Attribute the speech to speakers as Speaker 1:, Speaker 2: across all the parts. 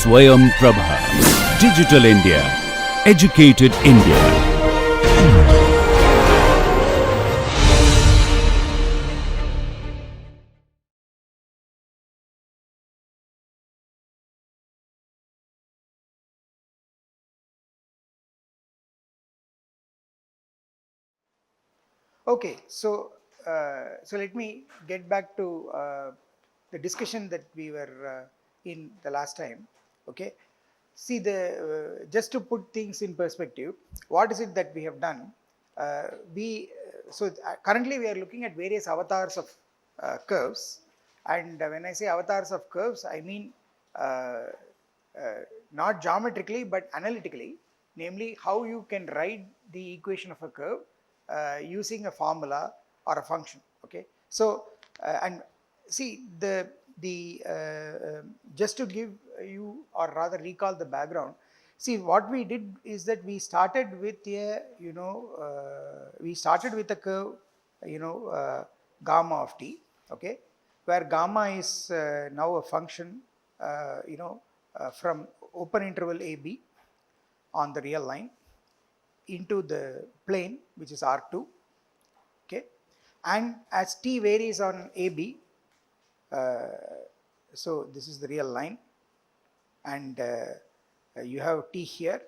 Speaker 1: Swayam Prabha. Digital India. Educated India.
Speaker 2: Okay, so let me get back to the discussion that we were in the last time. Okay, see just to put things in perspective, what is it that we have done? Currently we are looking at various avatars of curves, and when I say avatars of curves, I mean uh, not geometrically but analytically, namely how you can write the equation of a curve using a formula or a function. Okay, so and see just to give you, or rather recall the background. See, what we did is that we started with a curve, gamma of t. Okay, where gamma is now a function from open interval AB on the real line into the plane, which is R2. Okay, and as t varies on AB, so this is the real line, and you have t here,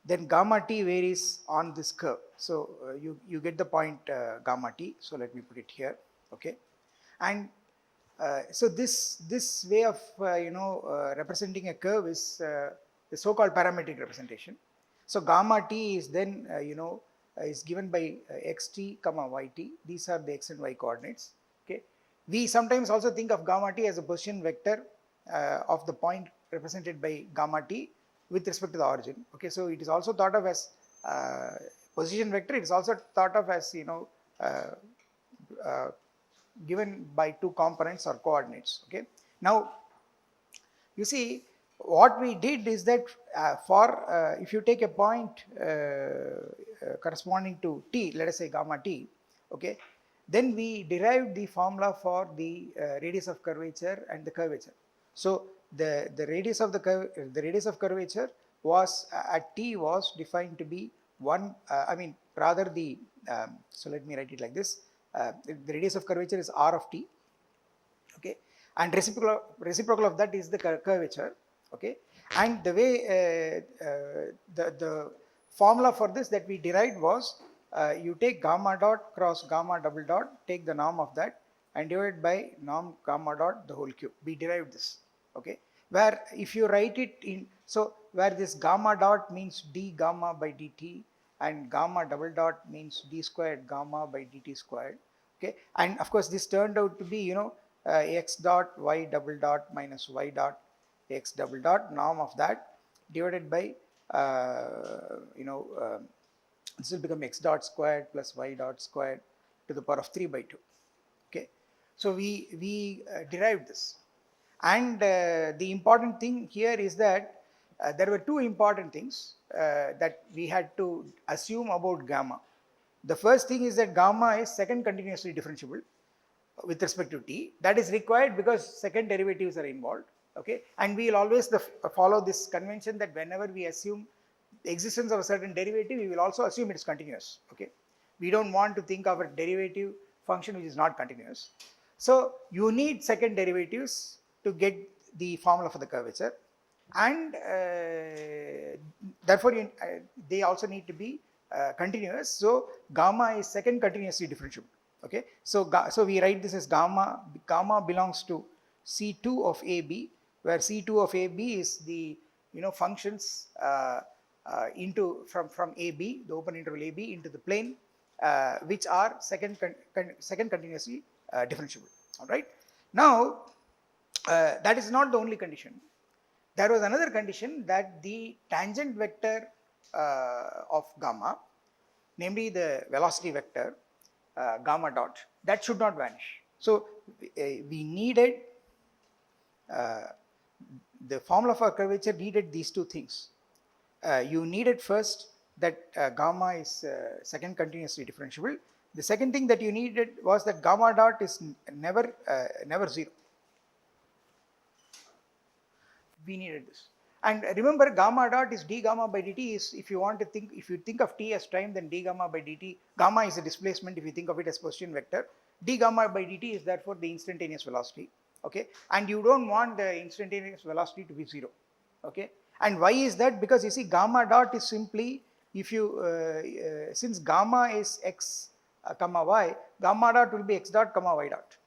Speaker 2: then gamma t varies on this curve. So you get the point gamma t. So let me put it here. Okay, and so this way of representing a curve is the so-called parametric representation. So gamma t is then is given by xt comma yt. These are the x and y coordinates. Okay, we sometimes also think of gamma t as a position vector of the point represented by gamma t with respect to the origin. Okay, so it is also thought of as position vector. It is also thought of as given by two components or coordinates. Okay, now you see what we did is that if you take a point corresponding to t, let us say gamma t, okay, then we derived the formula for the radius of curvature and the curvature. So the radius of curvature was at t was defined to be 1. So let me write it like this. The radius of curvature is r of t. Okay, and reciprocal of that is the curvature. Okay, and the way the formula for this that we derived was you take gamma dot cross gamma double dot, take the norm of that and divide by norm gamma dot the whole cube. We derived this. Okay, where if you write it in, so where this gamma dot means d gamma by dt and gamma double dot means d squared gamma by dt squared. Okay, and of course this turned out to be x dot y double dot minus y dot x double dot, norm of that divided by this will become x dot squared plus y dot squared to the power of 3 by 2. Okay, so we derived this, and the important thing here is that there were two important things that we had to assume about gamma. The first thing is that gamma is second continuously differentiable with respect to t. That is required because second derivatives are involved. Okay, and we will always follow this convention that whenever we assume the existence of a certain derivative, we will also assume it is continuous. Okay, we don't want to think of a derivative function which is not continuous. So you need second derivatives to get the formula for the curvature, and therefore they also need to be continuous. So gamma is second continuously differentiable. Okay, so we write this as gamma belongs to C2 of AB, where C2 of AB is the functions from AB, the open interval AB, into the plane, which are second continuously differentiable. All right. Now that is not the only condition. There was another condition that the tangent vector of gamma, namely the velocity vector gamma dot, that should not vanish. So we needed the formula for curvature needed these two things. You needed first that gamma is second continuously differentiable. The second thing that you needed was that gamma dot is never zero. We needed this, And remember, gamma dot is d gamma by dt is, if you want to think, if you think of t as time, then d gamma by dt, gamma is a displacement if you think of it as position vector. D gamma by dt is therefore the instantaneous velocity, okay, and you don't want the instantaneous velocity to be 0, okay. And why is that? Because you see, gamma dot is simply, if you since gamma is x comma y, gamma dot will be x dot comma y dot,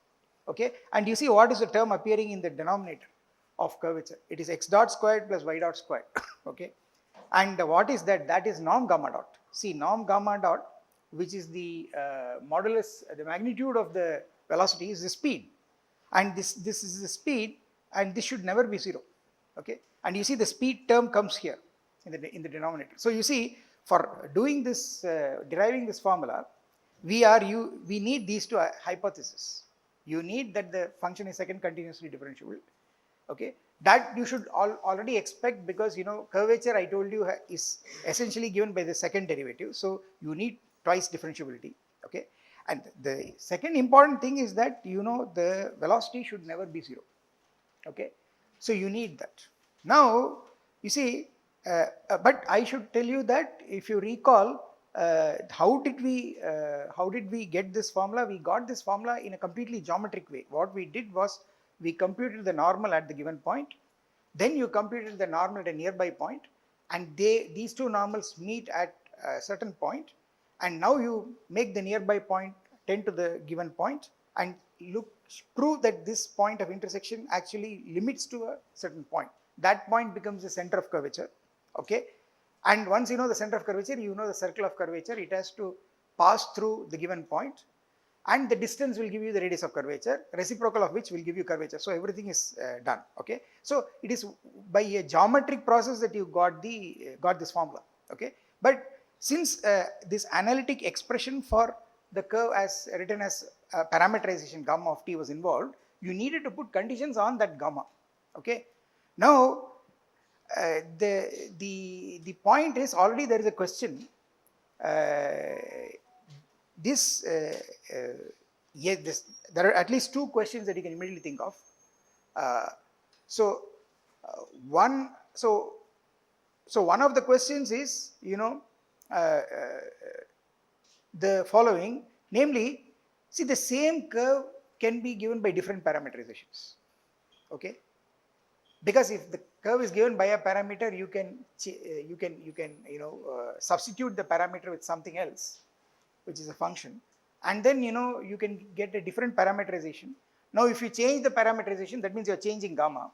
Speaker 2: okay. And you see, what is the term appearing in the denominator of curvature? It is x dot squared plus y dot squared, okay. And what is that? That is norm gamma dot. See, norm gamma dot, which is the modulus, the magnitude of the velocity, is the speed, and this is the speed, and this should never be 0, okay. And you see, the speed term comes here in the denominator. So you see, for doing this, deriving this formula, we need these two hypotheses. You need that the function is second continuously differentiable, okay. That you should already expect, because you know, curvature, I told you, is essentially given by the second derivative, so you need twice differentiability, okay. And the second important thing is that, you know, the velocity should never be 0, okay. So you need that. Now you see, but I should tell you that, if you recall, how did we get this formula? We got this formula in a completely geometric way. What we did was, we computed the normal at the given point, then you computed the normal at a nearby point, and these two normals meet at a certain point, and now you make the nearby point tend to the given point, and prove that this point of intersection actually limits to a certain point. That point becomes the center of curvature, okay. And once you know the center of curvature, you know the circle of curvature. It has to pass through the given point, and the distance will give you the radius of curvature, reciprocal of which will give you curvature. So everything is done, okay. So it is by a geometric process that you got this formula, okay. But since this analytic expression for the curve as written as parameterization gamma of t was involved, you needed to put conditions on that gamma, okay. Now the point is, already there is a question. There are at least two questions that you can immediately think of. One of the questions is, you know, the following, namely, see, the same curve can be given by different parameterizations, okay. Because if the curve is given by a parameter, you can substitute the parameter with something else, which is a function, and then you can get a different parameterization. Now if you change the parameterization, that means you are changing gamma.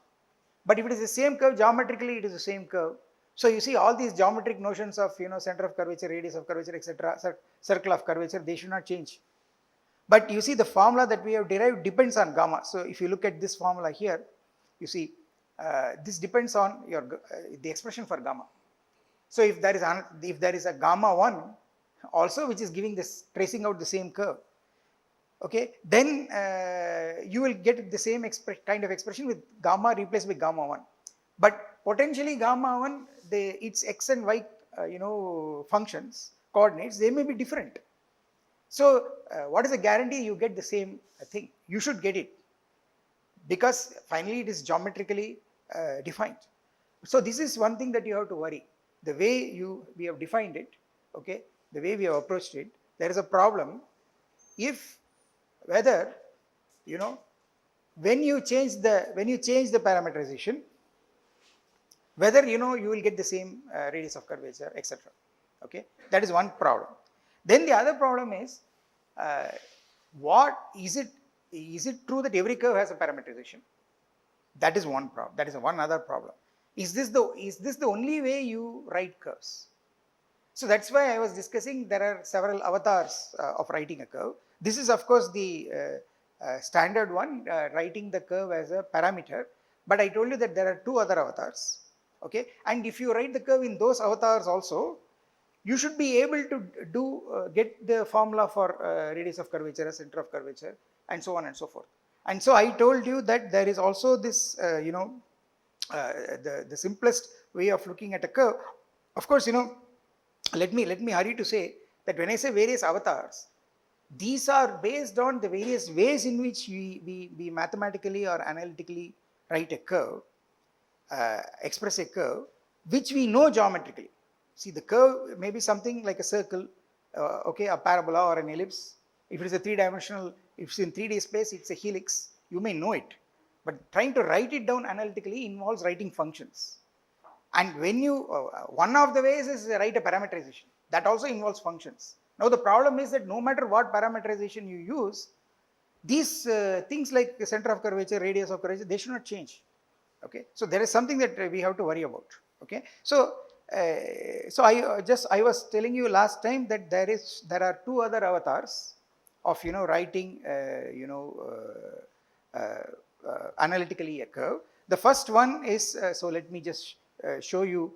Speaker 2: But if it is the same curve, geometrically it is the same curve. So you see, all these geometric notions of center of curvature, radius of curvature, etc., circle of curvature, they should not change. But you see, the formula that we have derived depends on gamma. So if you look at this formula here, you see this depends on the expression for gamma. So if there is a gamma 1 also, which is giving this, tracing out the same curve, okay, then you will get the same kind of expression with gamma replaced by gamma 1. But potentially gamma 1, its x and y functions, coordinates, they may be different. So what is the guarantee you get the same thing? You should get it, because finally it is geometrically defined. So this is one thing that you have to worry. The way we have defined it, okay, the way we have approached it, there is a problem if whether when you change the parameterization, whether you will get the same radius of curvature, etc. Okay, that is one problem. Then the other problem is, what is it? Is it true that every curve has a parameterization? That is one problem. That is one other problem. Is this the only way you write curves? So that's why I was discussing there are several avatars of writing a curve. This is of course the standard one, writing the curve as a parameter. But I told you that there are two other avatars. Okay, and if you write the curve in those avatars also, you should be able to get the formula for radius of curvature, center of curvature, and so on and so forth. And so I told you that there is also this, the simplest way of looking at a curve. Of course, let me hurry to say that when I say various avatars, these are based on the various ways in which we mathematically or analytically write a curve. express a curve which we know geometrically. See, the curve may be something like a circle, okay, a parabola or an ellipse. If it is a three-dimensional, if it's in 3D space, it's a helix. You may know it, but trying to write it down analytically involves writing functions. And when you, one of the ways is write a parameterization. That also involves functions. Now the problem is that no matter what parameterization you use, these things like the center of curvature, radius of curvature, they should not change. Okay, so there is something that we have to worry about. Okay, so I was telling you last time that there are two other avatars of writing analytically a curve. The first one is so let me just show you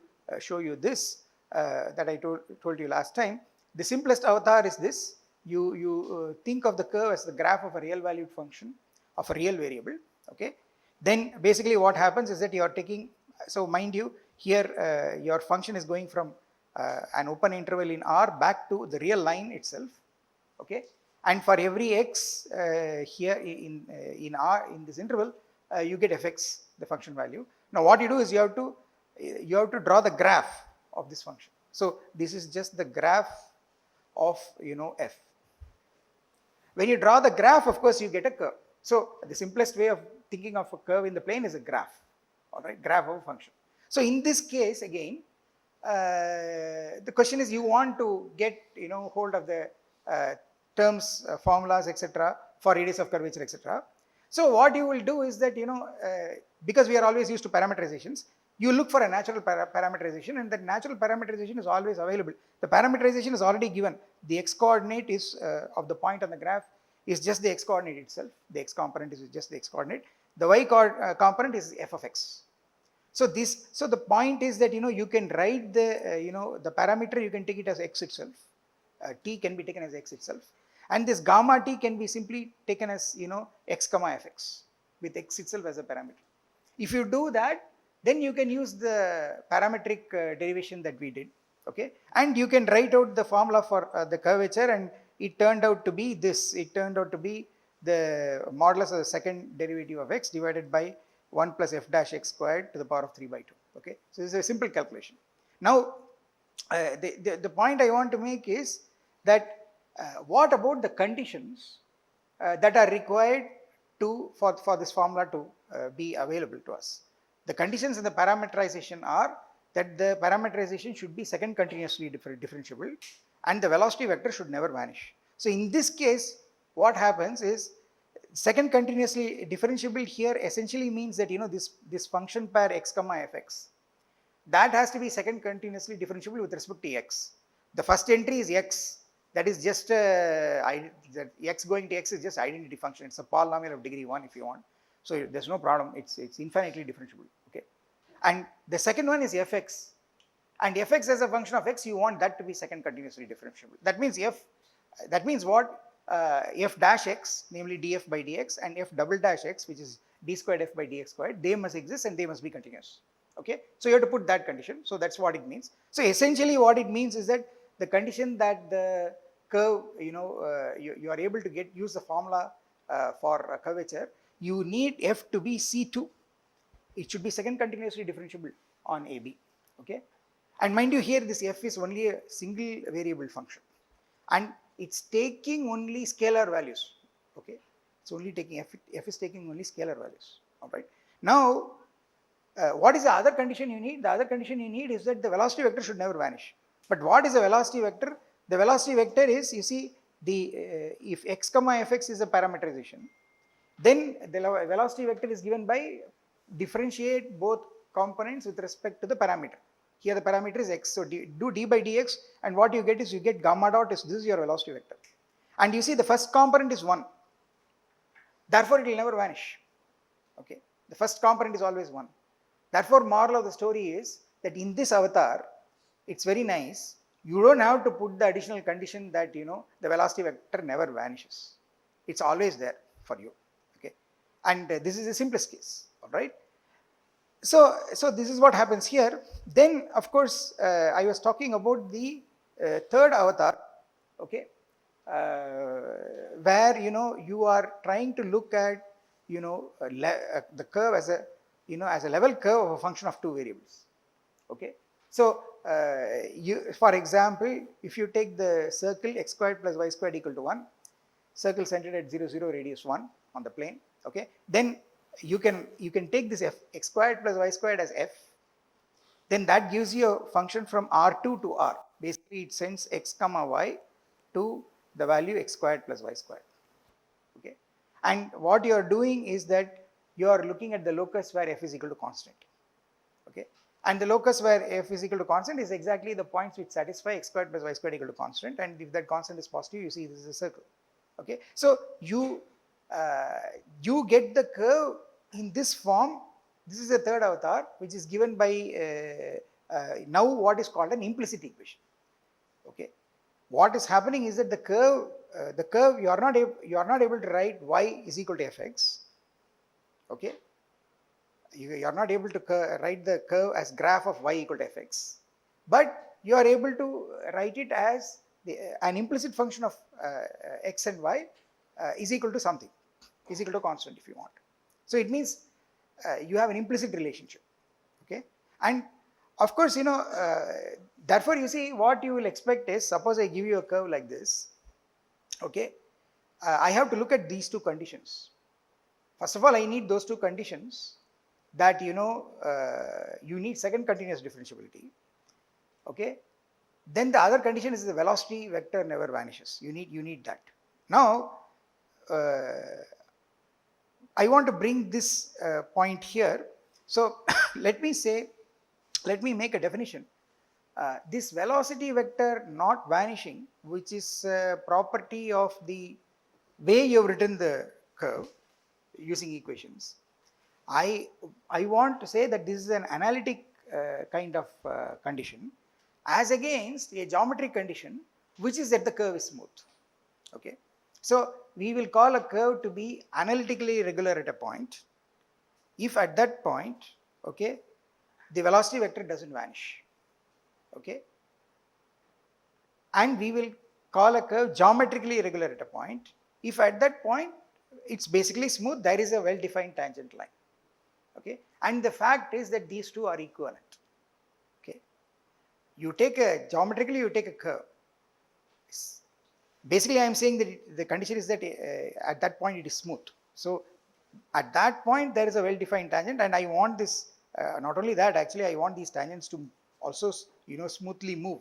Speaker 2: this that I told you last time. The simplest avatar is this. You think of the curve as the graph of a real valued function of a real variable. Okay, then basically what happens is that you are taking, so mind you, here your function is going from an open interval in R back to the real line itself. Okay, and for every x here in R in this interval, you get fx, the function value. Now what you do is you have to draw the graph of this function. So this is just the graph of f. When you draw the graph, of course you get a curve. So the simplest way of thinking of a curve in the plane is a graph, all right, graph of a function. So in this case again, the question is you want to get hold of the terms, formulas, etc. for radius of curvature, etc. So what you will do is that because we are always used to parameterizations, you look for a natural parameterization, and that natural parameterization is always available. The parameterization is already given. The x coordinate is of the point on the graph is just the x coordinate itself. The x component is just the x coordinate. The y component is f of x. So the point is that you can write the the parameter, you can take it as x itself. T can be taken as x itself, and this gamma t can be simply taken as x comma fx with x itself as a parameter. If you do that, then you can use the parametric derivation that we did. Okay, and you can write out the formula for the curvature, and it turned out to be this. It turned out to be the modulus of the second derivative of x divided by 1 plus f dash x squared to the power of 3 by 2. Okay, so this is a simple calculation. Now the point I want to make is that what about the conditions that are required for this formula to be available to us? The conditions in the parameterization are that the parameterization should be second continuously differentiable, and the velocity vector should never vanish. So in this case, what happens is second continuously differentiable here essentially means that this function pair x comma fx, that has to be second continuously differentiable with respect to x. The first entry is x, that is just x going to x is just identity function. It's a polynomial of degree 1 if you want. So there's no problem. It's infinitely differentiable. Okay, and the second one is fx, and fx as a function of x, you want that to be second continuously differentiable. That means what? F dash x, namely df by dx, and f double dash x, which is d squared f by dx squared, they must exist and they must be continuous. Okay, so you have to put that condition. So that's what it means. So essentially what it means is that the condition that the curve, you are able to use the formula for curvature, you need f to be C2. It should be second continuously differentiable on AB. Okay, and mind you, here this f is only a single variable function, and it's taking only scalar values. Okay, it's only taking f is taking only scalar values. All right. Now, what is the other condition you need? The other condition you need is that the velocity vector should never vanish. But what is the velocity vector? The velocity vector is, you see, if x comma fx is a parameterization, then the velocity vector is given by differentiate both components with respect to the parameter. Here the parameter is x, so do d by dx, and what you get is you get gamma dot is this is your velocity vector, and you see the first component is 1, therefore it will never vanish. Okay, the first component is always 1. Therefore, moral of the story is that in this avatar, it's very nice. You don't have to put the additional condition that the velocity vector never vanishes. It's always there for you. Okay, and this is the simplest case. All right. So this is what happens here. Then, of course, I was talking about the third avatar. Okay, where you are trying to look at the curve as a as a level curve of a function of two variables. Okay. So, for example, if you take the circle x squared plus y squared equal to 1, circle centered at 0, 0, radius 1 on the plane, okay, then you can take this x squared plus y squared as f, then that gives you a function from R2 to R. Basically, it sends x comma y to the value x squared plus y squared. Okay, and what you are doing is that you are looking at the locus where f is equal to constant. Okay, and the locus where f is equal to constant is exactly the points which satisfy x squared plus y squared equal to constant, and if that constant is positive, you see this is a circle. Okay, so you get the curve in this form. This is the third avatar, which is given by now what is called an implicit equation. Okay, what is happening is that the curve you are not able to write y is equal to fx. Okay, you are not able to write the curve as graph of y equal to fx, but you are able to write it as an implicit function of x and y is equal to something, is equal to constant if you want. So it means you have an implicit relationship. Okay, and of course, therefore you see what you will expect is, suppose I give you a curve like this. Okay, I have to look at these two conditions. First of all, I need those two conditions, that you need second continuous differentiability. Okay, then the other condition is the velocity vector never vanishes. You need that. Now I want to bring this point here. So let me make a definition. This velocity vector not vanishing, which is a property of the way you have written the curve using equations, I want to say that this is an analytic kind of condition, as against a geometric condition which is that the curve is smooth. Okay, so we will call a curve to be analytically regular at a point if at that point, okay, the velocity vector doesn't vanish. Okay, and we will call a curve geometrically regular at a point if at that point it's basically smooth, there is a well defined tangent line. Okay, and the fact is that these two are equivalent. Okay, geometrically you take a curve. Basically I am saying that the condition is that at that point it is smooth. So at that point there is a well defined tangent, and I want this, not only that, actually I want these tangents to also smoothly move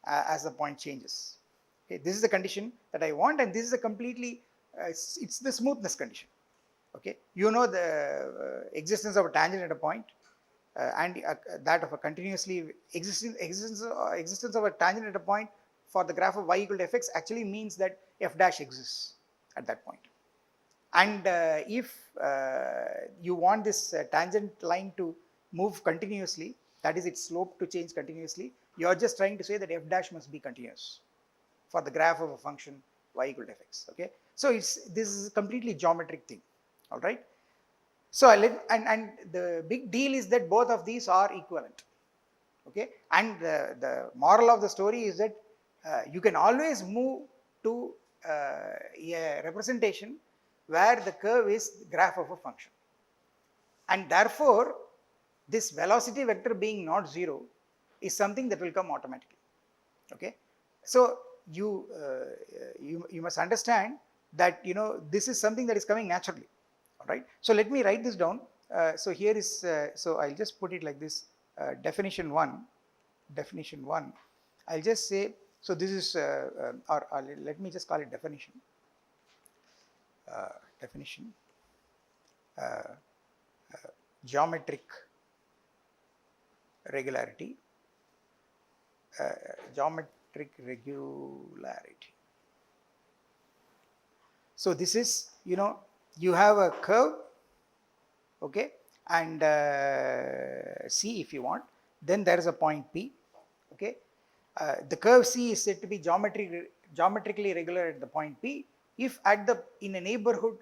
Speaker 2: as the point changes. Okay, this is the condition that I want, and this is a completely it's the smoothness condition. Okay, the existence of a tangent at a point and that of a continuously existence of a tangent at a point for the graph of y equal to fx actually means that f dash exists at that point. And if you want this tangent line to move continuously, that is its slope to change continuously, you are just trying to say that f dash must be continuous for the graph of a function y equal to fx. Okay, so this is a completely geometric thing. All right. So and the big deal is that both of these are equivalent. Okay, and the moral of the story is that you can always move to a representation where the curve is the graph of a function, and therefore this velocity vector being not zero is something that will come automatically. Okay, so you must understand that this is something that is coming naturally. All right, so let me write this down. So here is so I'll just put it like this. Definition one. I'll just say, so this is or let me just call it definition. Geometric regularity. So this is, you have a curve, okay, and C if you want, then there is a point P. Okay, the curve C is said to be geometrically regular at the point P if in a neighborhood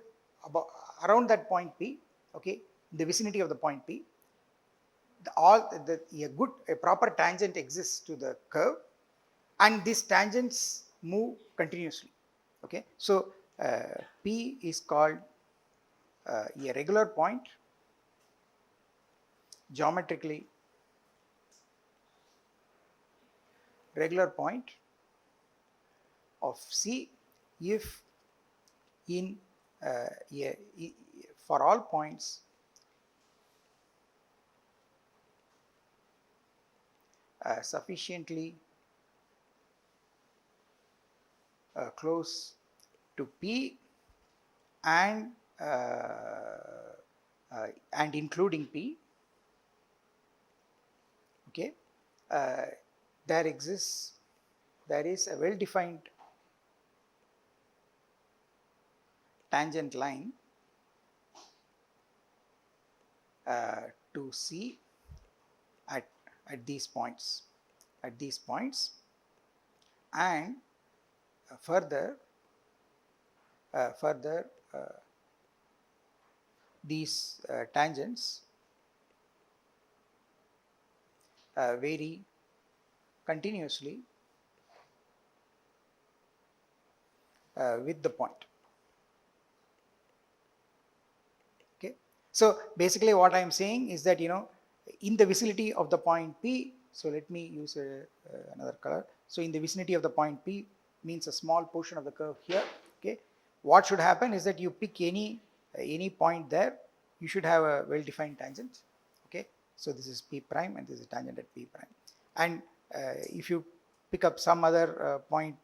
Speaker 2: around that point P, okay, in the vicinity of the point P, a proper tangent exists to the curve, and these tangents move continuously. Okay, so P is called a regular point geometrically regular point of C if in for all points sufficiently close to P and including P, okay, there is a well defined tangent line to C at these points and further these tangents vary continuously with the point. Okay. So basically what I am saying is that, in the vicinity of the point P, so let me use another color. So in the vicinity of the point P means a small portion of the curve here. Okay. What should happen is that you pick any point there, you should have a well defined tangent. Okay. So this is P prime and this is tangent at P prime. And if you pick up some other point,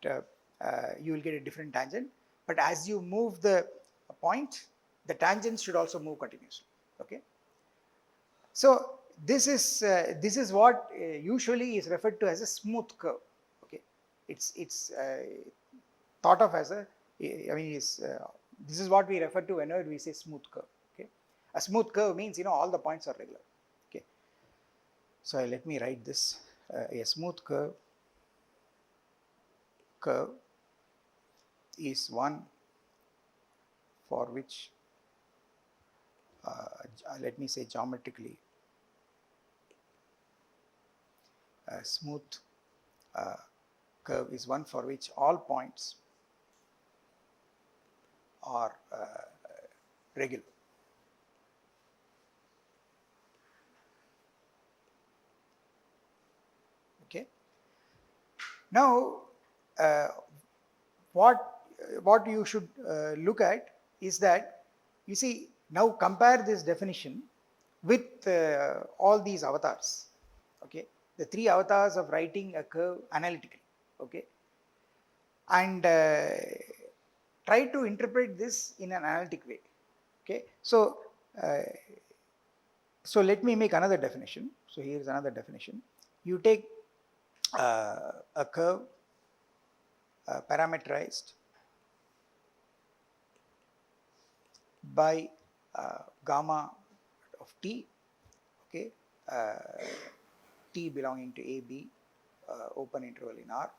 Speaker 2: you will get a different tangent. But as you move the point, the tangents should also move continuously. Okay. So this is what usually is referred to as a smooth curve. Okay. It's thought of as a, this is what we refer to whenever we say smooth curve. Okay. A smooth curve means, all the points are regular. Okay. So let me write this. A smooth curve is one for which let me say geometrically a smooth curve is one for which all points are regular. Okay. Now what you should look at is that, you see, now compare this definition with all these avatars. Okay, the three avatars of writing a curve analytically. Okay, and try to interpret this in an analytic way. Okay, so let me make another definition. So here is another definition. You take a curve parameterized by gamma of t, okay, t belonging to a, b, open interval in R,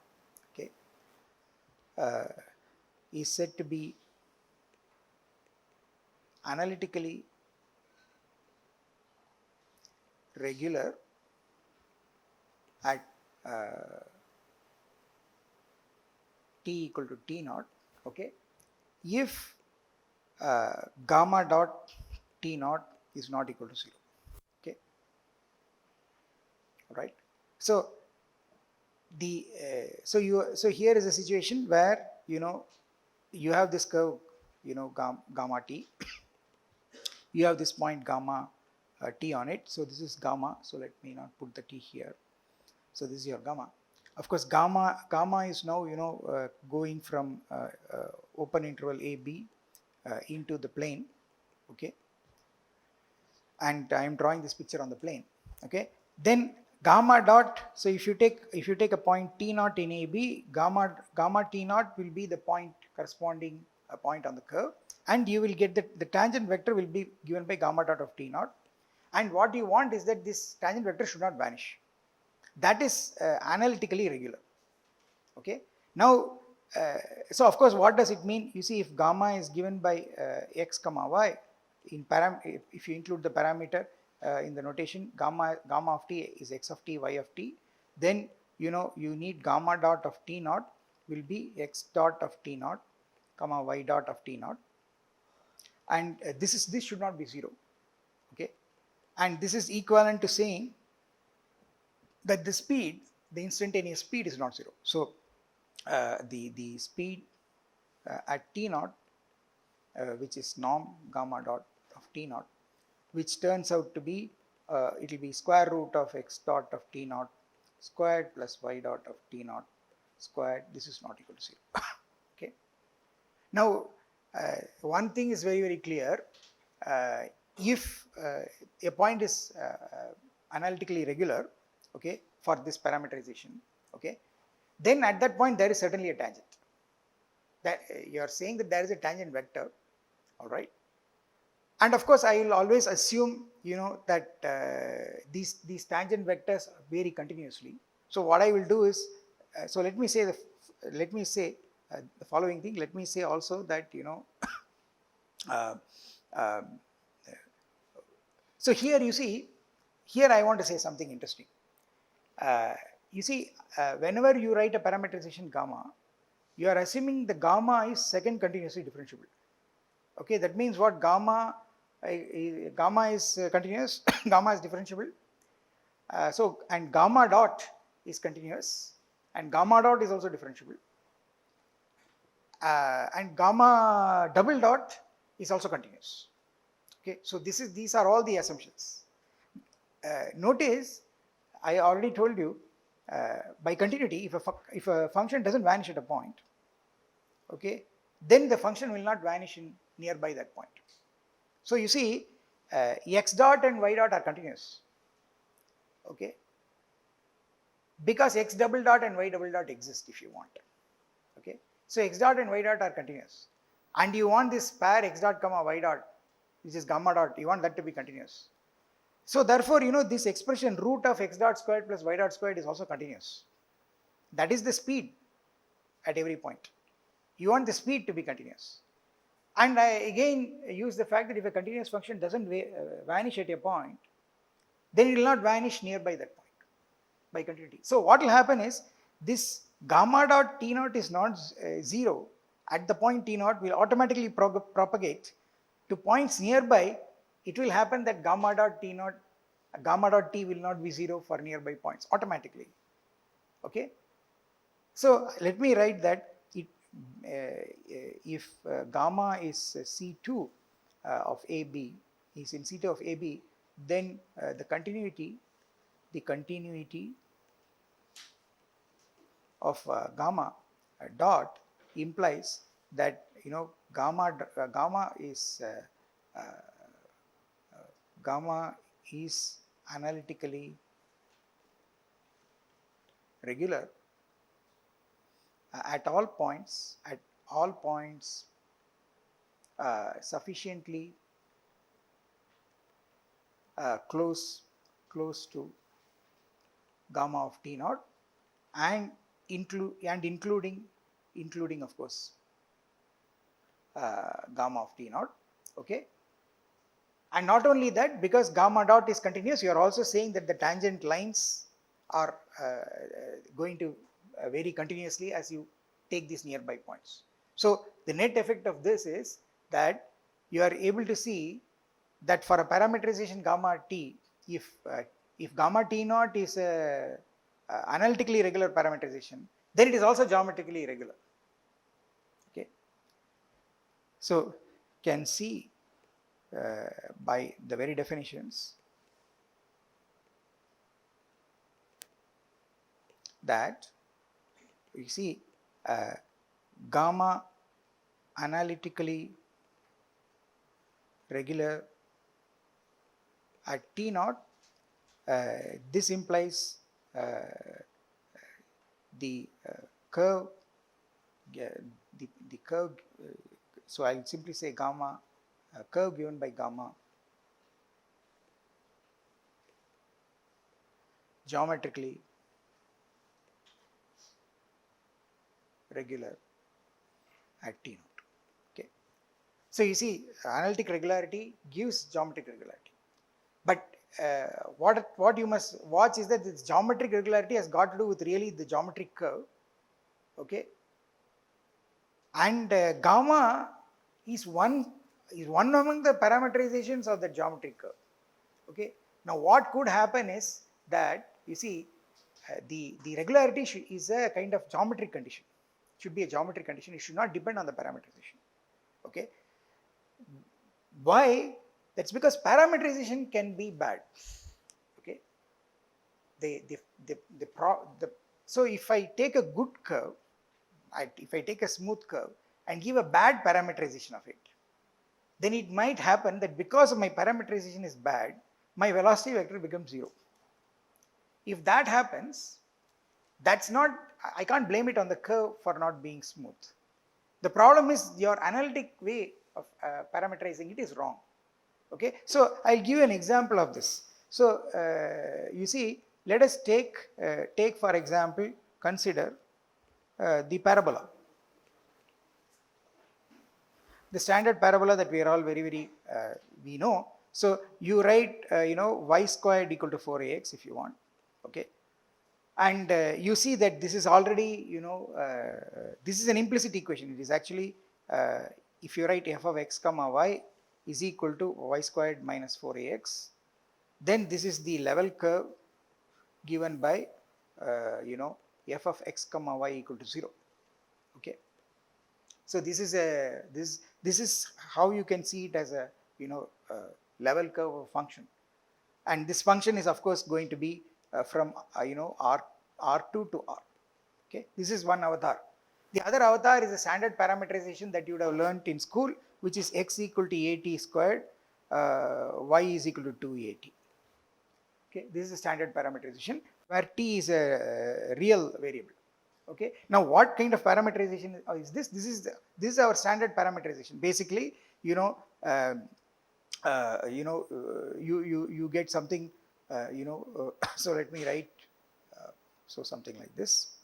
Speaker 2: okay, is said to be analytically regular at t equal to t naught, okay, if gamma dot t naught is not equal to 0. Okay, right. So the so here is a situation where you have this curve, gamma t. You have this point gamma t on it. So this is gamma. So let me not put the t here. So this is your gamma. Of course, gamma is now going from open interval a b into the plane. Okay, and I am drawing this picture on the plane. Okay, then gamma dot. So if you take a point t naught in AB, gamma t naught will be the point corresponding a point on the curve, and you will get the tangent vector will be given by gamma dot of t naught. And what you want is that this tangent vector should not vanish. That is analytically regular. Okay. Now, so of course, what does it mean? You see, if gamma is given by x comma y, if you include the parameter in the notation, gamma of t is x of t, y of t, then you need gamma dot of t naught will be x dot of t naught comma y dot of t naught, and this should not be 0. Okay. and this is equivalent to saying that the speed, the instantaneous speed is not 0. So the speed at t naught, which is norm gamma dot of t naught, which turns out to be it will be square root of x dot of t naught squared plus y dot of t naught squared. This is not equal to 0. Okay. Now, one thing is very clear. If a point is analytically regular, okay, for this parameterization, okay, then at that point there is certainly a tangent. That you are saying that there is a tangent vector, all right. And of course, I will always assume, that these tangent vectors vary continuously. So what I will do is, so let me say the following thing. Let me say also that uh, uh, so here you see, here I want to say something interesting. You see, whenever you write a parameterization gamma, you are assuming the gamma is second continuously differentiable. Okay, that means what? Gamma is continuous, gamma is differentiable. And gamma dot is continuous, and gamma dot is also differentiable. And gamma double dot is also continuous. Okay, so these are all the assumptions. Notice, I already told you, by continuity, if a function doesn't vanish at a point, okay, then the function will not vanish in nearby that point. So you see, x dot and y dot are continuous, okay, because x double dot and y double dot exist if you want, okay. So x dot and y dot are continuous, and you want this pair x dot comma y dot, which is gamma dot, you want that to be continuous. So therefore, this expression root of x dot squared plus y dot squared is also continuous. That is the speed at every point. You want the speed to be continuous. And I again use the fact that if a continuous function doesn't vanish at a point, then it will not vanish nearby that point by continuity. So what will happen is, this gamma dot t naught is not 0 at the point t naught will automatically propagate to points nearby. It will happen that gamma dot t naught, gamma dot t will not be 0 for nearby points automatically. Okay. So let me write that if gamma is C2 of AB, is in C2 of AB, then the continuity of gamma dot implies that gamma is analytically regular at all points sufficiently close to gamma of t naught, and including of course gamma of t naught. Okay. And not only that, because gamma dot is continuous, you are also saying that the tangent lines are going to vary continuously as you take these nearby points. So the net effect of this is that you are able to see that for a parameterization gamma t, if gamma t naught is a analytically regular parameterization, then it is also geometrically regular. Okay. So can see by the very definitions that you see gamma analytically regular at t naught, this implies the curve, the curve, so I will simply say gamma, curve given by gamma geometrically regular at t naught. Okay. So you see, analytic regularity gives geometric regularity, but what you must watch is that this geometric regularity has got to do with really the geometric curve. Okay. And gamma is one among the parameterizations of the geometric curve. Okay. Now what could happen is that, you see, the regularity is a kind of geometric condition. It should be a geometric condition. It should not depend on the parameterization. Okay. Why? That's because parameterization can be bad. Okay. So if I take a good curve, if I take a smooth curve and give a bad parameterization of it, then it might happen that because of my parameterization is bad, my velocity vector becomes 0. If that happens, that's not, I can't blame it on the curve for not being smooth. The problem is your analytic way of parameterizing it is wrong. Okay, so I'll give you an example of this. So you see, let us take for example, consider the parabola, the standard parabola that we are all very we know. So you write y squared equal to 4ax if you want. Okay, and you see that this is already this is an implicit equation. It is actually if you write f of x comma y is equal to y squared minus 4ax, then this is the level curve given by f of x comma y equal to 0. Okay, so this is this is how you can see it as a level curve of function, and this function is of course going to be from R2 to R. Okay, this is one avatar. The other avatar is a standard parameterization that you would have learnt in school, which is x equal to at squared, y is equal to 2at. Okay, this is a standard parameterization where t is a real variable. Okay, now what kind of parameterization is this? This is our standard parameterization. Basically, you get something. So let me write. So something like this.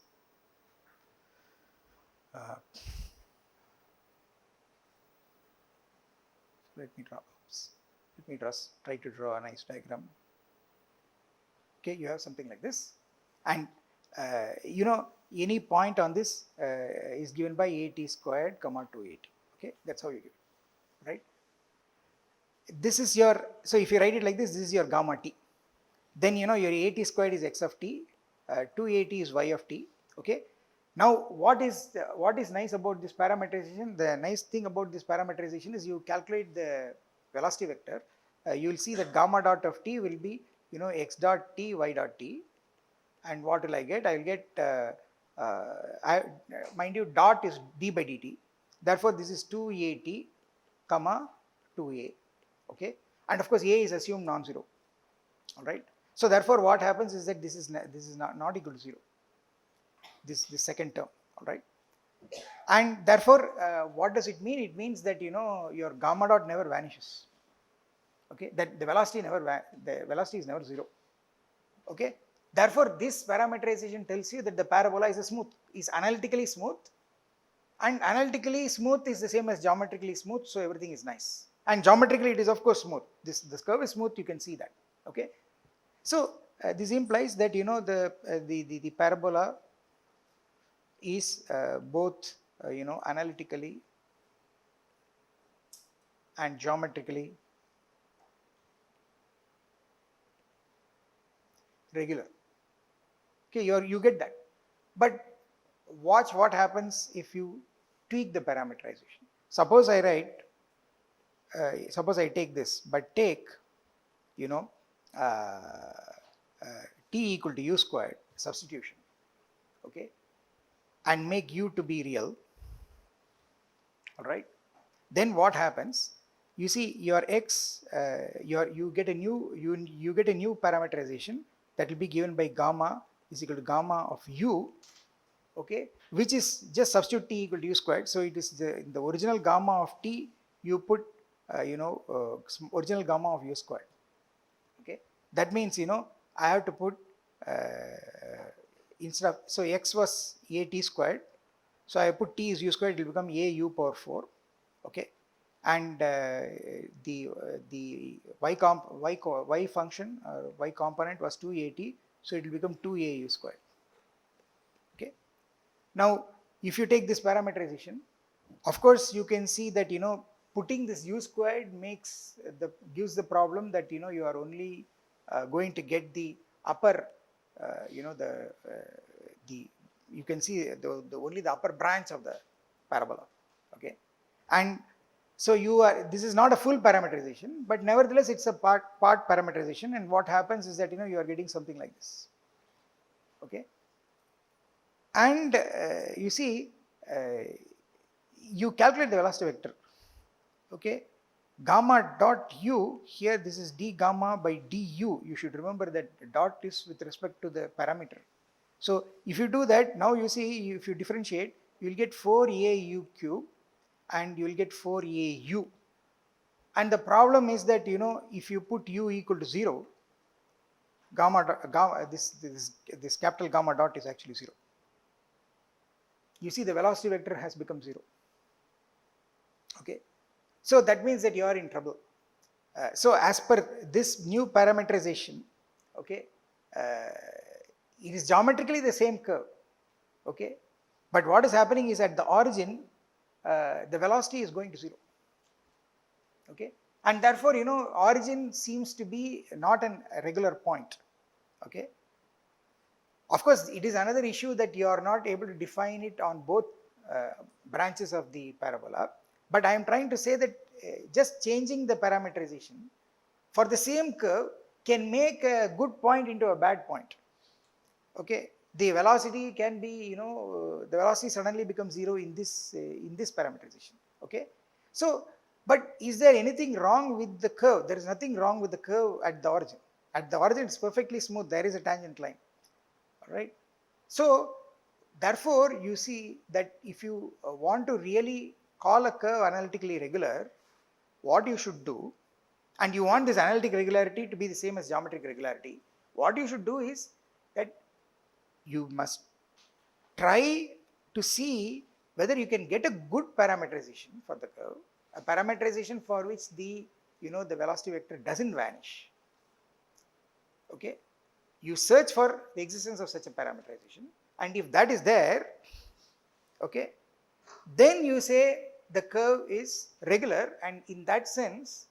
Speaker 2: Let me try to draw a nice diagram. Okay, you have something like this, and any point on this is given by at squared comma 2at. Okay, that's how you give it, right? This is your, so if you write it like this is your gamma t. Then your at squared is x of t, 2at is y of t. Okay. Now what is nice about this parameterization? The nice thing about this parameterization is you calculate the velocity vector. You will see that gamma dot of t will be x dot t, y dot t, and what will I get? I will get mind you, dot is d by dt. Therefore, this is 2at comma 2a. Okay, and of course a is assumed non-zero. All right. So therefore, what happens is that this is not equal to 0. This second term. All right. And therefore, what does it mean? It means that your gamma dot never vanishes. Okay, that the velocity is never 0. Okay, therefore this parameterization tells you that the parabola is analytically smooth, and analytically smooth is the same as geometrically smooth, so everything is nice. And geometrically it is of course smooth. This curve is smooth, you can see that. Okay, so this implies that the parabola is both analytically and geometrically regular. Okay, you get that. But watch what happens if you tweak the parameterization. Suppose I write, suppose I take this, but take t equal to u squared, substitution. Okay, and make u to be real. All right. Then what happens? You see your x, you get a new parameterization that will be given by gamma is equal to gamma of u. Okay, which is just substitute t equal to u squared. So it is the original gamma of t, you put original gamma of u squared. Okay, that means I have to put instead of, so x was at squared, so I put t is u squared, it will become a u power 4. Okay, and the y function y component was 2at, so it will become 2a u squared. Okay, now if you take this parameterization, of course you can see that putting this u squared gives the problem that you are only going to get the upper, the you can see the only the upper branch of the parabola, okay, and so this is not a full parameterization, but nevertheless it's a part parameterization, and what happens is that you are getting something like this, okay, and you see you calculate the velocity vector, okay, gamma dot u here, this is d gamma by du. You should remember that dot is with respect to the parameter. So if you do that, now you see if you differentiate, you will get 4au cube and you will get 4au. And the problem is that if you put u equal to 0, this capital gamma dot is actually 0. You see the velocity vector has become 0. Okay, so that means that you are in trouble. So as per this new parameterization, okay, it is geometrically the same curve, okay, but what is happening is at the origin the velocity is going to 0, okay, and therefore origin seems to be not a regular point, okay. Of course, it is another issue that you are not able to define it on both branches of the parabola, but I am trying to say that just changing the parameterization for the same curve can make a good point into a bad point, okay. The velocity can be, the velocity suddenly becomes 0 in this parameterization, okay. So, but is there anything wrong with the curve? There is nothing wrong with the curve at the origin. At the origin it's perfectly smooth, there is a tangent line, all right. So therefore you see that if you want to really call a curve analytically regular, what you should do, and you want this analytic regularity to be the same as geometric regularity, what you should do is that you must try to see whether you can get a good parameterization for the curve, a parameterization for which the velocity vector doesn't vanish, okay. You search for the existence of such a parameterization, and if that is there, okay, then you say the curve is regular, and in that sense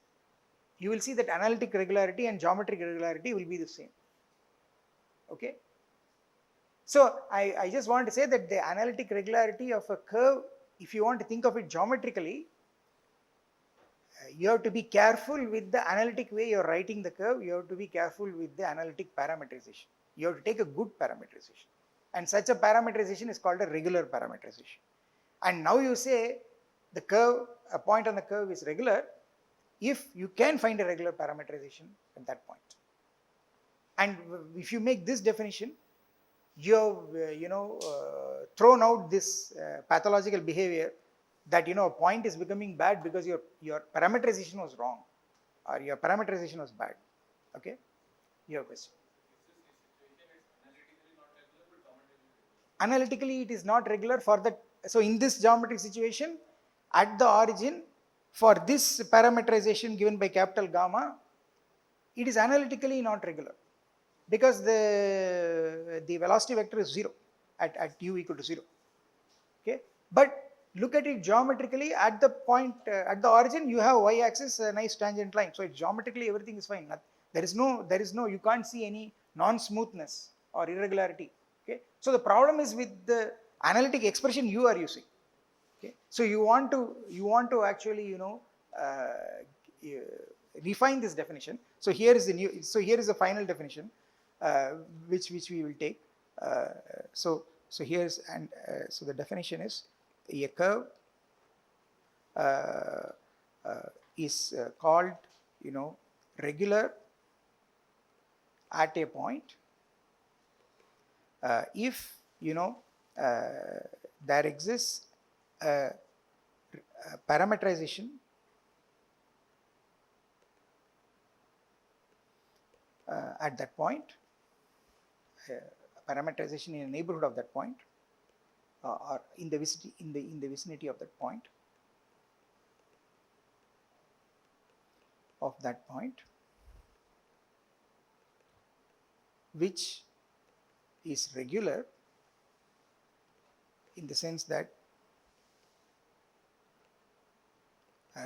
Speaker 2: you will see that analytic regularity and geometric regularity will be the same, okay. So I just want to say that the analytic regularity of a curve, if you want to think of it geometrically, you have to be careful with the analytic way you are writing the curve. You have to be careful with the analytic parameterization. You have to take a good parameterization, and such a parameterization is called a regular parameterization. And now you say the curve, a point on the curve is regular if you can find a regular parameterization at that point. And if you make this definition, you have thrown out this pathological behavior that a point is becoming bad because your parameterization was wrong or your parameterization was bad, okay. Your question. Analytically it is not regular for that. So in this geometric situation, at the origin, for this parameterization given by capital gamma, it is analytically not regular because the velocity vector is 0 at u equal to 0, okay. But look at it geometrically, at the point at the origin you have y axis, a nice tangent line, so geometrically everything is fine. There is no you can't see any non-smoothness or irregularity, okay. So the problem is with the analytic expression you are using, okay. So you want to actually refine this definition. So here is the final definition which we will take. So here's so the definition is a curve is called regular at a point if there exists a parameterization at that point, parameterization in a neighborhood of that point, or in the vicinity of that point, which is regular in the sense that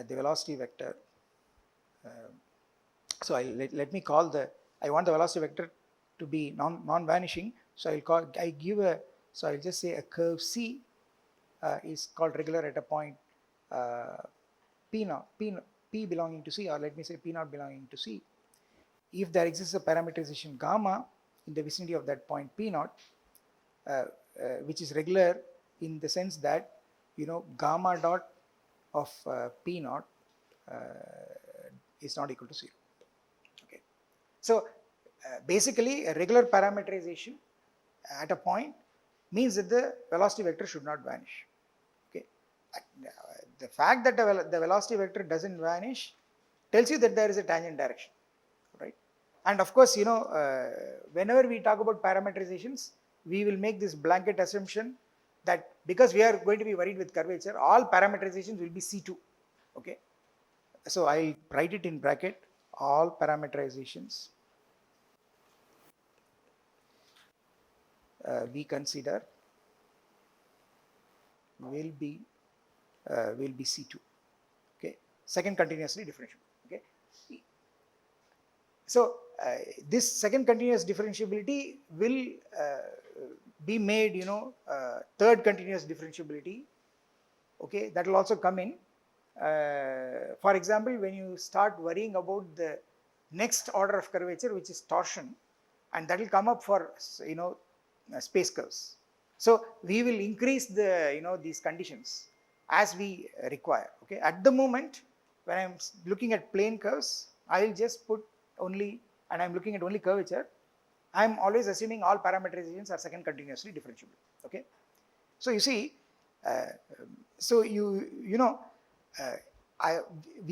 Speaker 2: the velocity vector. So let me call the I want the velocity vector to be non-vanishing. So I'll just say a curve C is called regular at a point P naught, P belonging to C, or let me say P naught belonging to C. If there exists a parameterization gamma in the vicinity of that point P naught, which is regular in the sense that gamma dot of P naught is not equal to 0. Okay. So basically a regular parameterization at a point means that the velocity vector should not vanish. Okay. The fact that the velocity vector doesn't vanish tells you that there is a tangent direction, right? And of course, whenever we talk about parameterizations, we will make this blanket assumption that because we are going to be worried with curvature, all parameterizations will be C2. Okay. So I write it in bracket, all parameterizations we consider will be C2. Okay. Second continuously differentiable. Okay. So this second continuous differentiability will be made, third continuous differentiability. Okay, that will also come in. For example, when you start worrying about the next order of curvature, which is torsion, and that will come up for space curves. So we will increase the these conditions as we require. Okay, at the moment when I am looking at plane curves, I will just put only, and I am looking at only curvature. I am always assuming all parameterizations are second continuously differentiable. Okay, so you see, so we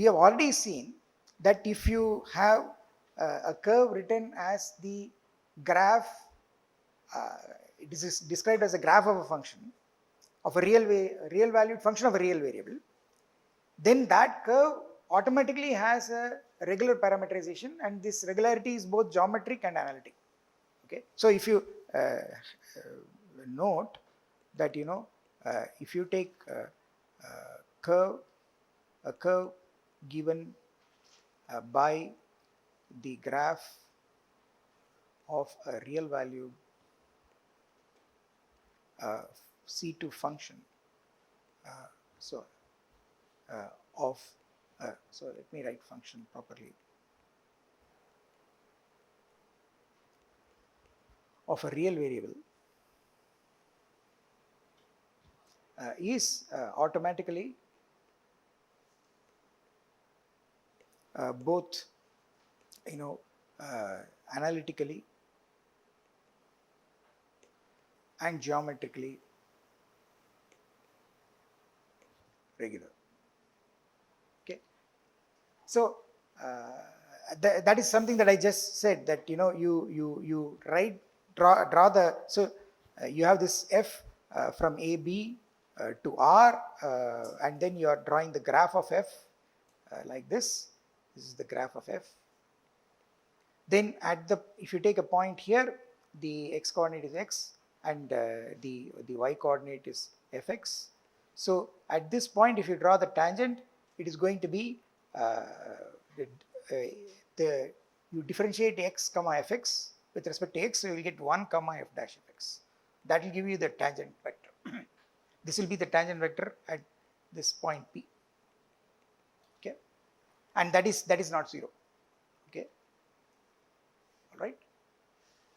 Speaker 2: have already seen that if you have a curve written as the graph, it is described as a graph of a function of a real valued function of a real variable, then that curve automatically has a regular parameterization, and this regularity is both geometric and analytic. Okay, so if you note that if you take a curve given by the graph of a real valued C2 function, so let me write function properly, of a real variable is automatically both analytically and geometrically regular. Okay, so that is something that I just said, that you draw the, so you have this f from AB to R, and then you are drawing the graph of f like this. This is the graph of f. Then if you take a point here, the x coordinate is x, and the y coordinate is fx. So at this point, if you draw the tangent, it is going to be you differentiate x comma fx with respect to x, so you will get 1 comma f dash fx. That will give you the tangent vector. This will be the tangent vector at this point P. Okay, and that is not 0. Okay, all right,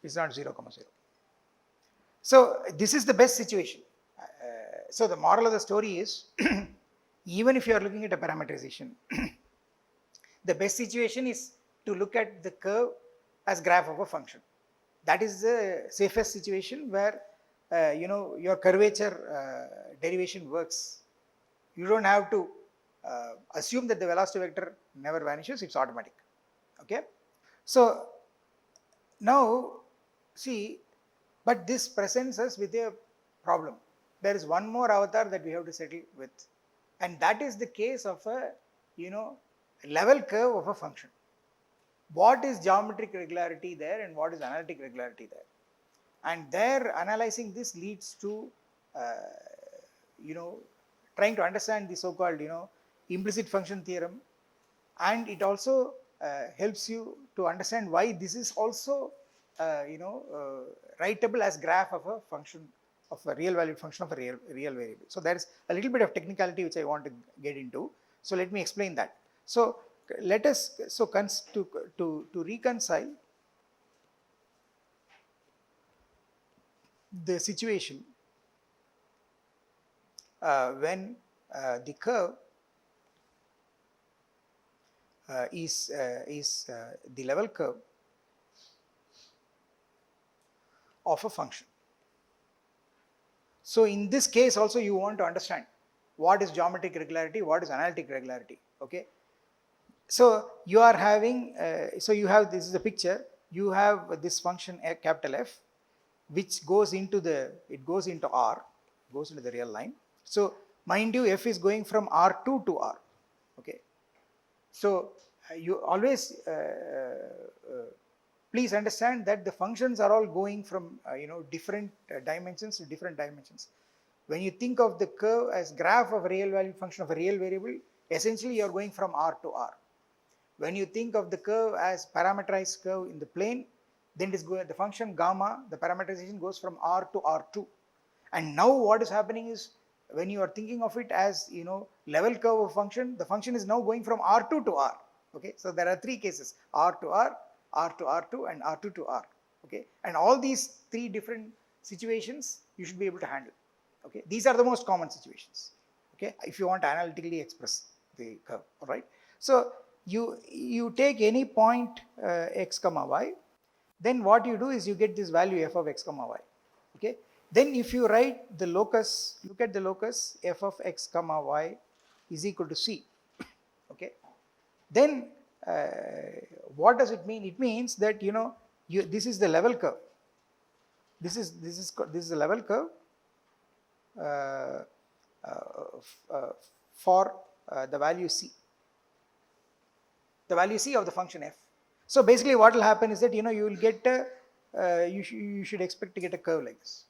Speaker 2: it's not 0 comma 0. So this is the best situation. So the moral of the story is, even if you are looking at a parameterization, the best situation is to look at the curve as graph of a function. That is the safest situation where your curvature derivation works. You don't have to assume that the velocity vector never vanishes, it's automatic. Okay, so now see, but this presents us with a problem. There is one more avatar that we have to settle with, and that is the case of a level curve of a function. What is geometric regularity there and what is analytic regularity there? And there, analyzing this leads to trying to understand the so-called implicit function theorem, and it also helps you to understand why this is also writable as graph of a function of a real valued function of a real variable. So there is a little bit of technicality which I want to get into. So let me explain that. So let us to reconcile the situation when the curve is the level curve of a function. So in this case also you want to understand what is geometric regularity, what is analytic regularity. Okay. So you are having, so you have, this is a picture, you have this function capital F, which goes into R, goes into the real line. So mind you, F is going from R2 to R. Okay. So you always please understand that the functions are all going from different dimensions to different dimensions. When you think of the curve as graph of a real valued function of a real variable, essentially you are going from R to R. When you think of the curve as parameterized curve in the plane, then the function gamma, the parameterization goes from R to R2. And now what is happening is, when you are thinking of it as level curve of function, the function is now going from R2 to R. Okay, so there are three cases: R to R, R to R2, and R2 to R. Okay, and all these three different situations you should be able to handle. Okay, these are the most common situations. Okay, if you want to analytically express the curve. All right. So you take any point x comma y, then what you do is you get this value f of x comma y. Okay. Then if you write the locus, look at the locus, f of x comma y is equal to c. Okay. Then what does it mean? It means that this is the level curve. This is the level curve for the value c. The value c of the function f. So basically what will happen is that you will get you should expect to get a curve like this.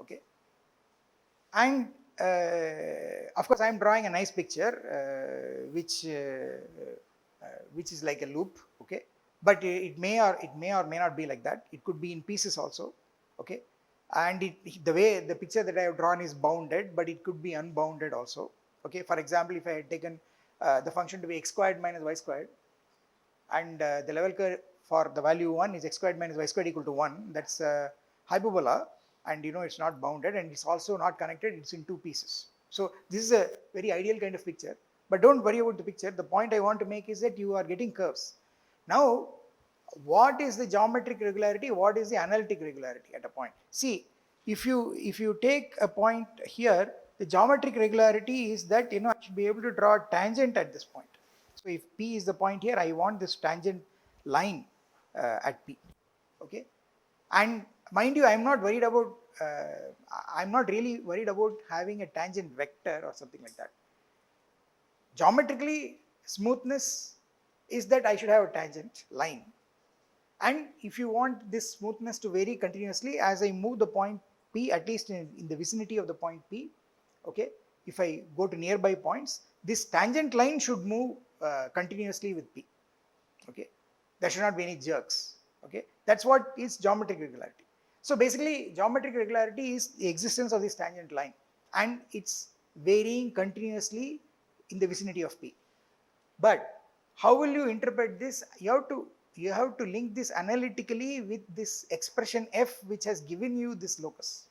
Speaker 2: Okay. And of course I am drawing a nice picture which is like a loop. Okay, but it may or may not be like that. It could be in pieces also. Okay, and the way the picture that I have drawn is bounded, but it could be unbounded also. Okay, for example, if I had taken the function to be x squared minus y squared, and the level curve for the value 1 is x squared minus y squared equal to 1, that's hyperbola, and it's not bounded, and it's also not connected, it's in two pieces. So this is a very ideal kind of picture, but don't worry about the picture. The point I want to make is that you are getting curves. Now what is the geometric regularity, what is the analytic regularity at a point? See, if you take a point here, the geometric regularity is that I should be able to draw a tangent at this point. So if P is the point here, I want this tangent line at P. Okay, and mind you, I'm not worried about I'm not really worried about having a tangent vector or something like that. Geometrically, smoothness is that I should have a tangent line, and if you want this smoothness to vary continuously as I move the point P, at least in the vicinity of the point P, okay, if I go to nearby points, this tangent line should move continuously with P. Okay, there should not be any jerks. Okay, that's what is geometric regularity. So basically geometric regularity is the existence of this tangent line, and it's varying continuously in the vicinity of P. But how will you interpret this? You have to link this analytically with this expression f, which has given you this locus.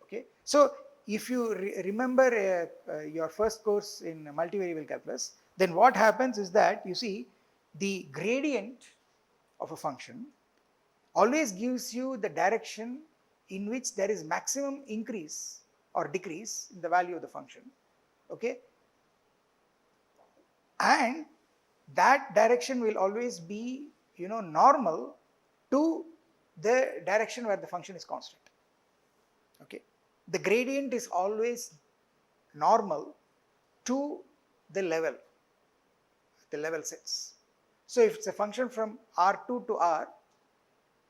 Speaker 2: Okay, so if you remember your first course in multivariable calculus, then what happens is that you see the gradient of a function always gives you the direction in which there is maximum increase or decrease in the value of the function. Okay, and that direction will always be normal to the direction where the function is constant. Okay, the gradient is always normal to the level sets. So if it's a function from R2 to R,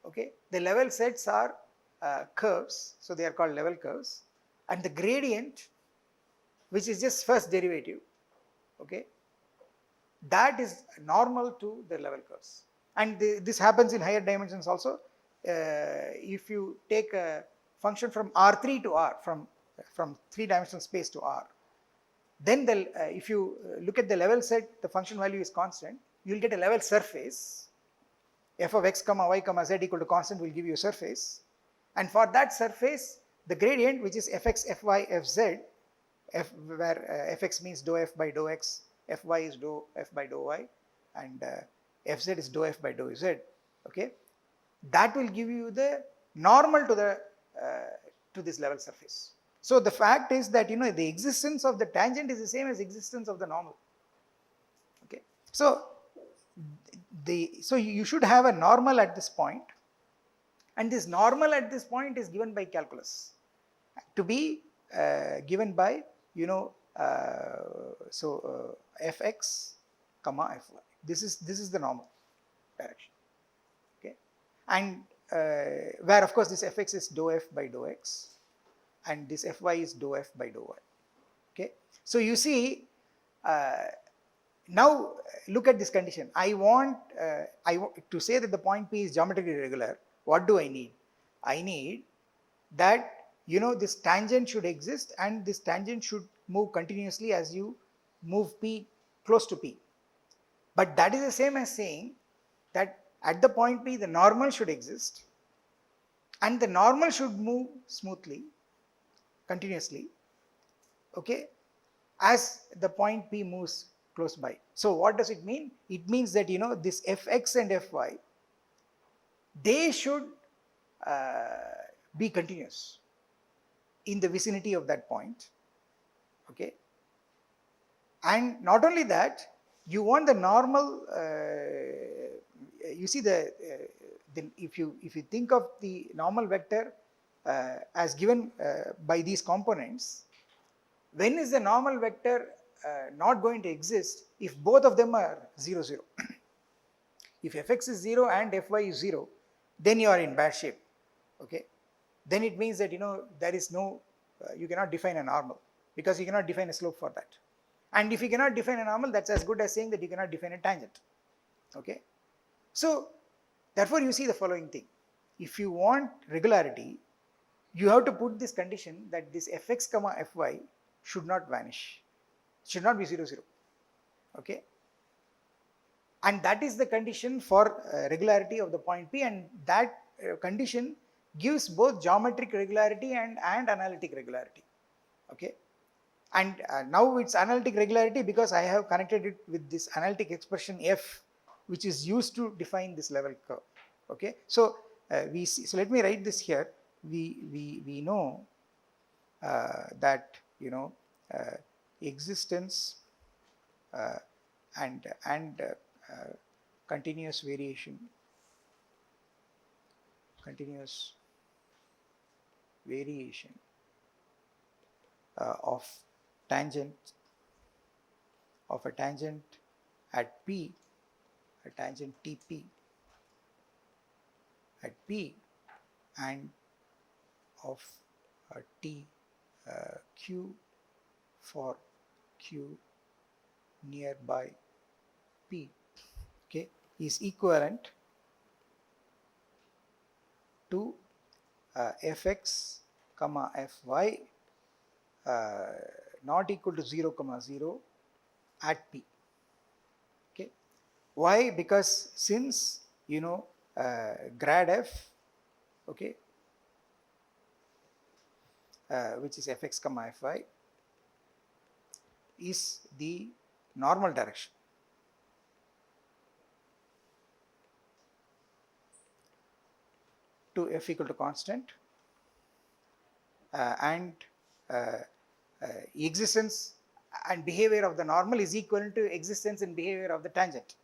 Speaker 2: okay, the level sets are curves, so they are called level curves, and the gradient, which is just first derivative, okay, that is normal to the level curves. And this happens in higher dimensions also. If you take a function from R3 to R, from 3-dimensional space to R, then if you look at the level set, the function value is constant, you will get a level surface. F of x comma y comma z equal to constant will give you a surface, and for that surface the gradient, which is fx, fy, fz, where fx means dou f by dou x, fy is dou f by dou y, and fz is dou f by dou z, okay, that will give you the normal to this level surface. So the fact is that the existence of the tangent is the same as existence of the normal. Okay, so you should have a normal at this point, and this normal at this point is given by calculus to be given by fx comma fy. This is the normal direction. Okay, and where of course this fx is dou f by dou x, and this fy is dou f by dou y. Okay, so you see, now look at this condition. I want to say that the point P is geometrically regular. What do I need? I need that this tangent should exist, and this tangent should move continuously as you move P close to P. But that is the same as saying that at the point P the normal should exist, and the normal should move smoothly, continuously, okay, as the point P moves close by. So what does it mean? It means that this fx and fy, they should be continuous in the vicinity of that point. Okay, and not only that, you want the normal. You see if you think of the normal vector as given by these components, when is the normal vector not going to exist? If both of them are 0, 0. If fx is 0 and fy is 0, then you are in bad shape. Okay, then it means that there is no, you cannot define a normal, because you cannot define a slope for that. And if you cannot define a normal, that's as good as saying that you cannot define a tangent. Okay, so therefore you see the following thing. If you want regularity, you have to put this condition that this fx comma fy should not vanish, should not be 0, 0. Okay, and that is the condition for regularity of the point P, and that condition gives both geometric regularity and analytic regularity. Okay, and now it's analytic regularity because I have connected it with this analytic expression f, which is used to define this level curve. Okay, so we see, so let me write this here. We know that existence and continuous variation of a tangent at P, a tangent TP at P, and of T Q for Q nearby P, okay, is equivalent to fx comma fy not equal to 0 comma 0 at P. Okay, why? Because since grad f, okay, which is fx comma fy, is the normal direction. To f equal to constant, and existence and behavior of the normal is equivalent to existence and behavior of the tangent.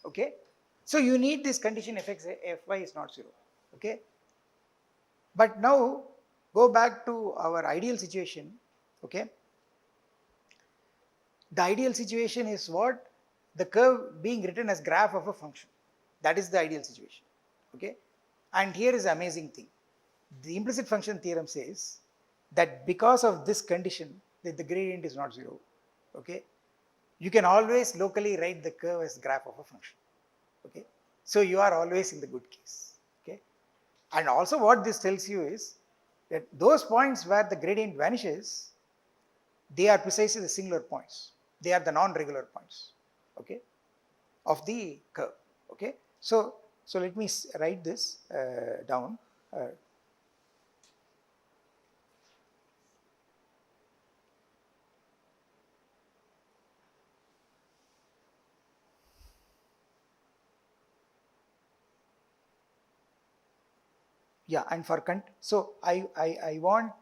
Speaker 2: okay. So you need this condition fy is not 0, okay. But now go back to our ideal situation, okay. The ideal situation is what? The curve being written as graph of a function. That is the ideal situation, okay. And here is the amazing thing. The implicit function theorem says that because of this condition that the gradient is not 0, okay, you can always locally write the curve as graph of a function, okay. So you are always in the good case, okay. And also what this tells you is that those points where the gradient vanishes, they are precisely the singular points. They are the non-regular points, okay, of the curve, okay. So let me write this down. Yeah, and for so I want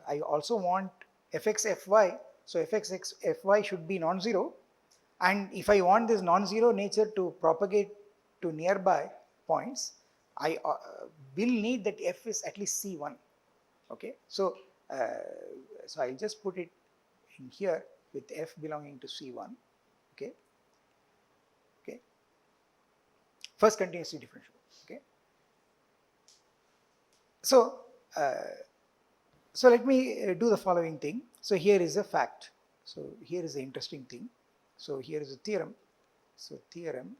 Speaker 2: I also want fx fy. So fx fy should be non-zero, and if I want this non-zero nature to propagate to nearby points, I will need that f is at least c1. Okay, so I'll just put it in here with f belonging to c1. Okay, okay. First continuously differentiable. Okay. So, let me do the following thing. So here is a fact. So here is the interesting thing. So here is a theorem. So theorem.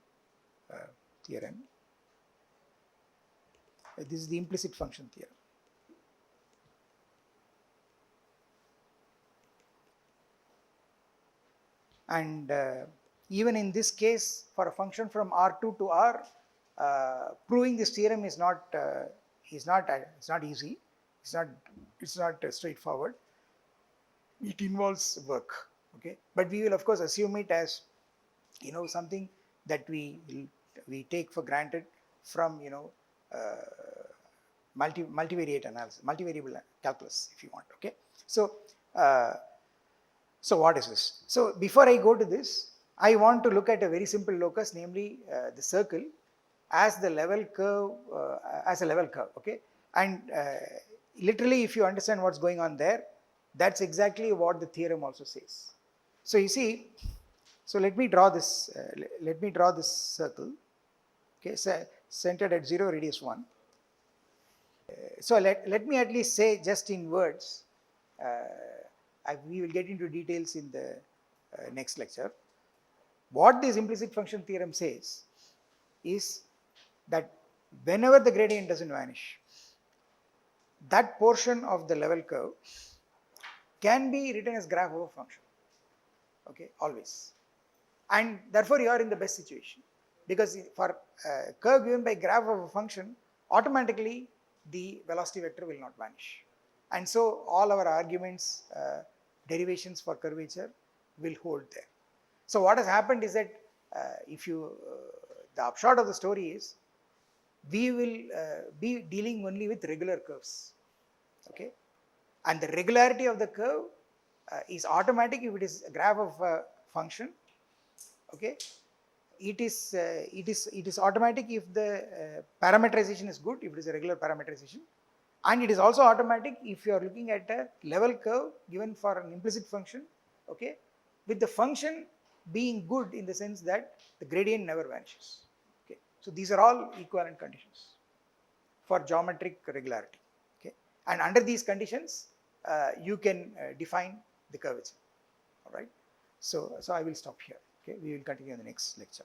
Speaker 2: This is the implicit function theorem. And even in this case, for a function from R2 to R, proving this theorem is not it's not easy. It's not straightforward. It involves work. Okay, but we will of course assume it as something that we take for granted from multivariate analysis, multivariable calculus, if you want. Okay, so what is this? So before I go to this, I want to look at a very simple locus, namely the circle, as the level curve, okay. And literally, if you understand what's going on there, that's exactly what the theorem also says. So you see, so let me draw this. Circle. Okay, so centered at 0, radius 1. So let me at least say just in words. We will get into details in the next lecture. What this implicit function theorem says is that whenever the gradient doesn't vanish, that portion of the level curve can be written as graph of a function. Okay, always. And therefore you are in the best situation, because for a curve given by graph of a function, automatically the velocity vector will not vanish. And so all our arguments, derivations for curvature will hold there. So what has happened is that the upshot of the story is we will be dealing only with regular curves. Okay, and the regularity of the curve is automatic if it is a graph of a function. Okay, it is automatic if the parameterization is good, if it is a regular parameterization, and it is also automatic if you are looking at a level curve given for an implicit function, okay, with the function being good in the sense that the gradient never vanishes. Okay, so these are all equivalent conditions for geometric regularity. Okay, and under these conditions, you can define the curvature. All right. So I will stop here. Okay, we will continue in the next lecture.